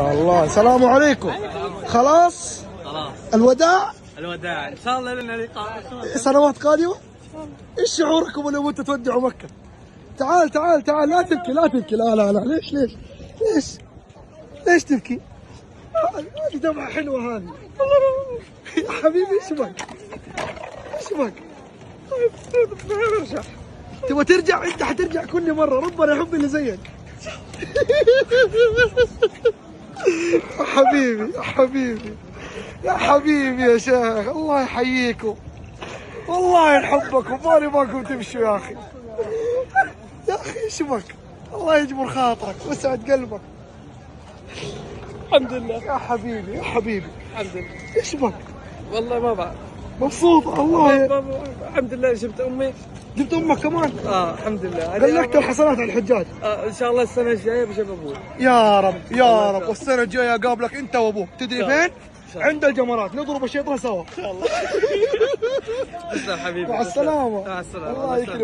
الله، السلام عليكم. خلاص الوداع الوداع ان شاء الله لنا لقاء سنوات قادمة. ايش شعوركم لو انتم تودعوا مكة؟ تعال تعال تعال، لا تبكي لا تبكي، لا لا لا، ليش تبكي؟ هذه دمعة حلوة هذه. يا حبيبي ايش بك؟ ارجع. تبغى ترجع؟ انت حترجع كل مرة، ربنا يحب اللي زيك. يا حبيبي يا حبيبي يا حبيبي يا شيخ، الله يحييكم، والله نحبكم، ما نبغاكم تمشوا يا اخي. يا اخي ايش بك؟ الله يجبر خاطرك ويسعد قلبك. الحمد لله يا حبيبي يا حبيبي، الحمد لله. ايش بك؟ والله ما بعرف. مبسوط الله الحمد لله. جبت امي. جبت امك كمان؟ الحمد لله. غلقت الحسنات على الحجاج. ان شاء الله السنه الجايه بجيب ابوي. يا رب يا رب، والسنه الجايه اقابلك انت وابوك، تدري فين؟ عند الجمرات، نضرب الشيطان سوا ان شاء الله. تسلم حبيبي. مع السلامه. مع السلامه. الله يكرمك.